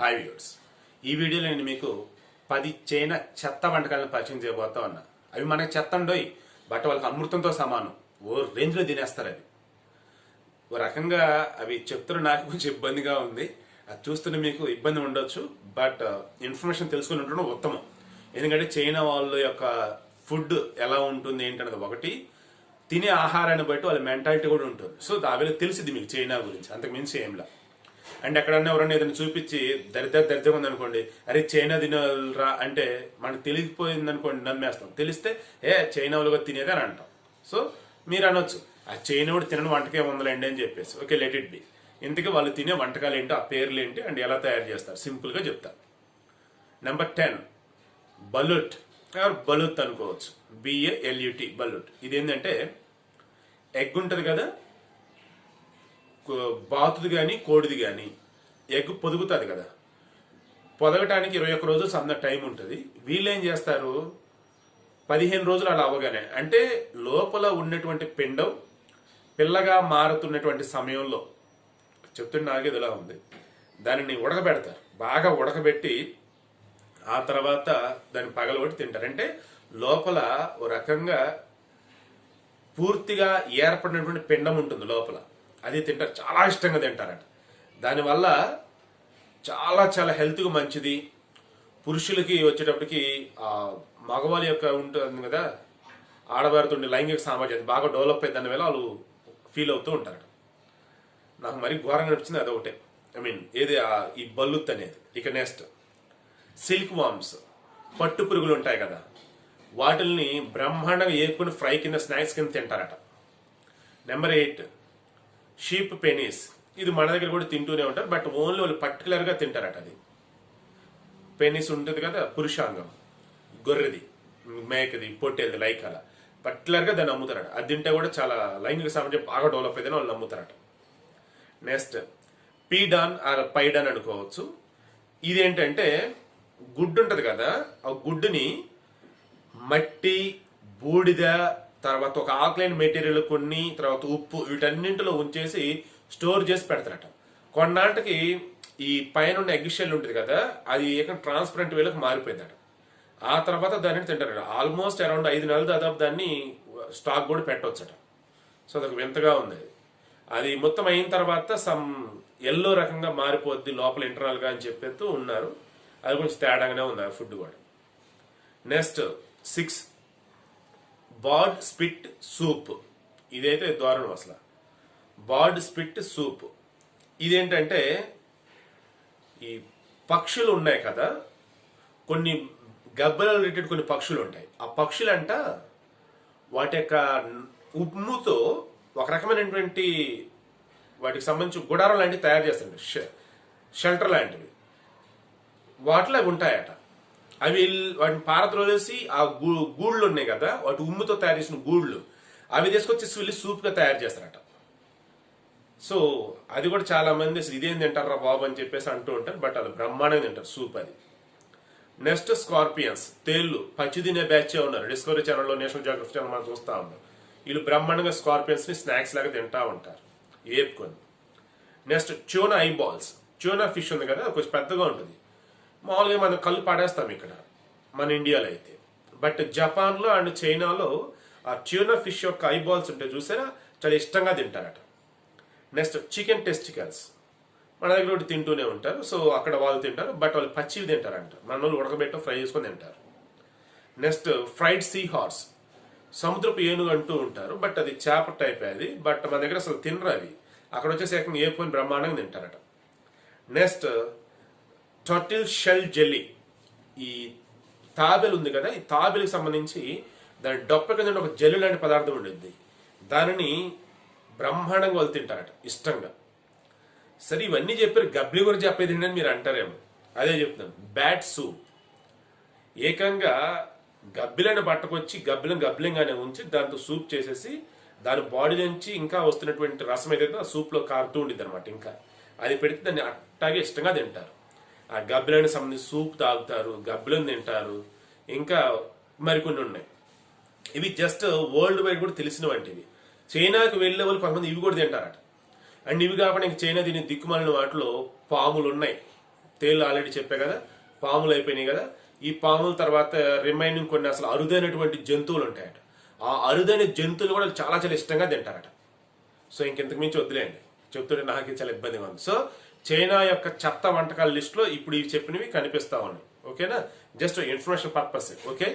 Hi viewers, ఈ వీడియోలో నేను మీకు 10 చైనా చెత్త వంటకాలను పరిచయం చేయబోతా ఉన్నా. అవి మనకి చెత్త ఉండోయి, బట్ వాళ్ళకి అమృతంతో సమానం. ఓ రేంజ్లో తినేస్తారు. అది ఓ రకంగా అవి చెప్తున్న నాకు కొంచెం ఇబ్బందిగా ఉంది. అది చూస్తుంటే మీకు ఇబ్బంది ఉండొచ్చు, బట్ ఇన్ఫర్మేషన్ తెలుసుకుని ఉండడం ఉత్తమం. ఎందుకంటే చైనా వాళ్ళ యొక్క ఫుడ్ ఎలా ఉంటుంది ఏంటన్నది ఒకటి, తినే ఆహారాన్ని బట్టి వాళ్ళ మెంటాలిటీ కూడా ఉంటుంది. సో దానిలో తెలిసింది మీకు చైనా గురించి, అంతకు మించి ఏంలా. అండ్ ఎక్కడన్నా ఎవరన్నా ఏదైనా చూపించి దరిద్రం ఉందనుకోండి, అరే చైనా తినరా అంటే మనకు తెలియకపోయింది అనుకోండి, నమ్మేస్తాం. తెలిస్తే చైనా వాళ్ళగా తినేది అని అంటాం. సో మీరు అనొచ్చు, ఆ చైనా కూడా తినని వంటకే ఉందలేండి అని చెప్పేసి. Okay, let it be. ఇంతకీ వాళ్ళు తినే వంటకాలు ఏంటో, ఆ పేర్లు ఏంటి అండ్ ఎలా తయారు చేస్తారు సింపుల్గా చెప్తారు. నెంబర్ 10 బలుట్ బలుత్ అనుకోవచ్చు, BALUT బలుట్. ఇదేంటంటే ఎగ్ ఉంటుంది కదా, బాతుది కానీ కోడిది కానీ ఎగ్ పొదుగుతుంది కదా, పొదగటానికి 21 రోజులు సన్న టైం ఉంటుంది. వీళ్ళు ఏం చేస్తారు, 15 రోజులు అలా అవ్వగానే, అంటే లోపల ఉన్నటువంటి పిండం పిల్లగా మారుతున్నటువంటి సమయంలో, చెప్తుంటే నాకేది ఎలా ఉంది, దానిని ఉడకబెడతారు. బాగా ఉడకబెట్టి ఆ తర్వాత దాన్ని పగలగొట్టి తింటారు. అంటే లోపల ఓ రకంగా పూర్తిగా ఏర్పడినటువంటి పిండం ఉంటుంది లోపల, అది తింటారు. చాలా ఇష్టంగా తింటారట. దానివల్ల చాలా చాలా హెల్త్కి మంచిది. పురుషులకి వచ్చేటప్పటికి మగవాళ్ళ యొక్క ఉంటుంది కదా, ఆడవారితో లైంగిక సామర్థ్యం బాగా డెవలప్ అయ్యి దాని వల్ల వాళ్ళు ఫీల్ అవుతూ ఉంటారట. నాకు మరీ ఘోరంగా అనిపించింది అదొకటే. ఏది ఈ బల్లుత్ అనేది. ఇక నెక్స్ట్ సిల్క్ వామ్స్, పట్టు పురుగులు ఉంటాయి కదా, వాటిల్ని బ్రహ్మాండంగా ఏపుకుని ఫ్రై కింద స్నాక్స్ కింద తింటారట. Number 8 sheep penis. ఇది మన దగ్గర కూడా తింటూనే ఉంటారు, బట్ ఓన్లీ వాళ్ళు పర్టికులర్గా తింటారట. అది పెనీస్ ఉంటుంది కదా, పురుషాంగం, గొర్రెది, మేకది, పొట్టేది, లైక్ అలా పర్టికులర్గా దాన్ని అమ్ముతారట. అది తింటే కూడా చాలా లైంగిక సామర్థ్యం బాగా డెవలప్ అయిందని వాళ్ళు నమ్ముతారట. నెక్స్ట్ పీడాన్ ఆర్ పైడాన్ అనుకోవచ్చు. ఇదేంటంటే గుడ్డు ఉంటుంది కదా, ఆ గుడ్డుని మట్టి, బూడిద, తర్వాత ఒక ఆక్లైన్ మెటీరియల్ కొన్ని, తర్వాత ఉప్పు, వీటన్నింటిలో ఉంచేసి స్టోర్ చేసి పెడతారట. కొన్నాటికి ఈ పైన ఉన్న ఎగ్ షెల్ ఉంటుంది కదా, అది ట్రాన్స్పరెంట్ వేలకు మారిపోయిందట. ఆ తర్వాత దాన్ని తింటారట. ఆల్మోస్ట్ అరౌండ్ 5 నెలల దాదాపు దాన్ని స్టాక్ కూడా పెట్టవచ్చట. సో అదొక వింతగా ఉంది. అది మొత్తం అయిన తర్వాత సమ్ ఎల్లో రకంగా మారిపోద్ది లోపల ఇంటర్నల్గా అని చెప్పేస్తూ ఉన్నారు. అది కొంచెం తేడాగానే ఉంది ఆ ఫుడ్ కూడా. Next 6 board spit soup. ఇదైతే దారుణం అసలు. బార్డ్ స్పిట్ సూప్ ఇదేంటంటే, ఈ పక్షులు ఉన్నాయి కదా, కొన్ని గబ్బలు రిలేటెడ్ కొన్ని పక్షులు ఉంటాయి. ఆ పక్షులంట వాటి యొక్క ఉమ్ముతో ఒక రకమైనటువంటి వాటికి సంబంధించి గుడారం లాంటివి తయారు చేస్తారండి, షెల్టర్ లాంటివి. వాటిలో అవి ఉంటాయట. అవి వాటిని పారద్రోలేసి ఆ గూళ్ళు ఉన్నాయి కదా, వాటి ఉమ్ముతో తయారు చేసిన గూళ్ళు, అవి తీసుకొచ్చి వీళ్ళు సూప్గా తయారు చేస్తారట. సో అది కూడా చాలా మంది అసలు ఇదేం తింటారా బాబు అని చెప్పేసి అంటూ ఉంటారు, బట్ అది బ్రహ్మాండంగా తింటారు సూప్ అది. నెక్స్ట్ స్కార్పియన్స్, తేళ్లు. పచ్చి తినే బ్యాచే ఉన్నారు. డిస్కవరీ ఛానల్లో, నేషనల్ జియోగ్రఫీ ఛానల్ మనం చూస్తూ ఉన్నాం. వీళ్ళు బ్రహ్మాండంగా స్కార్పియన్స్ని స్నాక్స్ లాగా తింటూ ఉంటారు ఏపుకొని. Next tuna eyeballs. Tuna fish ఉంది కదా, కొంచెం పెద్దగా ఉంటుంది. మామూలుగా మనం కళ్ళు పాడేస్తాం ఇక్కడ మన ఇండియాలో అయితే, బట్ జపాన్లో అండ్ చైనాలో ఆ ట్యూనా ఫిష్ యొక్క ఐబాల్స్ ఉంటే చూసారా, చాలా ఇష్టంగా తింటారట. Next chicken testicles. మన దగ్గర ఒకటి తింటూనే ఉంటారు. సో అక్కడ వాళ్ళు తింటారు, బట్ వాళ్ళు పచ్చివి తింటారంట. మన వాళ్ళు ఉడకబెట్టి ఫ్రై చేసుకొని తింటారు. నెక్స్ట్ ఫ్రైడ్ సీ హార్స్, సముద్రపు ఏనుగు అంటూ ఉంటారు, బట్ అది చేప టైప్ అది, బట్ మన దగ్గర అసలు తినరు అవి. అక్కడ వచ్చేసి ఏకంగా ఏపుకొని బ్రహ్మాండంగా తింటారట. Next turtle shell jelly. ఈ తాబెలు ఉంది కదా, ఈ తాబెలకు సంబంధించి దాని డొప్ప కింద ఒక జెల్లీ లాంటి పదార్థం ఉంటుంది. దానిని బ్రహ్మాండంగా వాళ్ళు తింటారట ఇష్టంగా. సరే ఇవన్నీ చెప్పారు, గబ్లి గురించి చెప్పేది ఏంటని మీరు అంటారేమో. అదే చెప్తున్నాను, బ్యాట్ సూప్. ఏకంగా గబ్బిలను పట్టుకొచ్చి గబ్బిలంగానే ఉంచి దాంతో సూప్ చేసేసి దాని బాడీ నుంచి ఇంకా వస్తున్నటువంటి రసం ఏదైతే ఆ సూప్లో కారుతూ ఉండిద్ది అనమాట. ఇంకా అది పెడితే దాన్ని అట్టాగే ఇష్టంగా తింటారు. ఆ గబ్బిలానికి సంబంధించి సూప్ తాగుతారు, గబ్బిలం తింటారు, ఇంకా మరికొన్ని ఉన్నాయి. ఇవి జస్ట్ వరల్డ్ వైడ్ కూడా తెలిసిన వంటివి. చైనాకు వెళ్ళే వాళ్ళు కొంతమంది ఇవి కూడా తింటారట. అండ్ ఇవి కాకుండా ఇంక చైనా తినే దిక్కుమాలిన వాటిలో పాములు ఉన్నాయి. తేళ్ళు ఆల్రెడీ చెప్పా కదా, పాములు అయిపోయినాయి కదా. ఈ పాముల తర్వాత రిమైనింగ్ కొన్ని అసలు అరుదైనటువంటి జంతువులు ఉంటాయట. ఆ అరుదైన జంతువులు కూడా చాలా చాలా ఇష్టంగా తింటారట. సో ఇంకెంతకు మించి వద్దులేండి, చెప్తుంటే నాకు చాలా ఇబ్బందిగా ఉంది. సో చైనా యొక్క చెత్త వంటకాల లిస్టులో ఇప్పుడు ఇవి చెప్పినవి కనిపిస్తా ఉన్నాయి. ఓకేనా, జస్ట్ ఇన్ఫర్మేషన్ పర్పస్. ఓకే.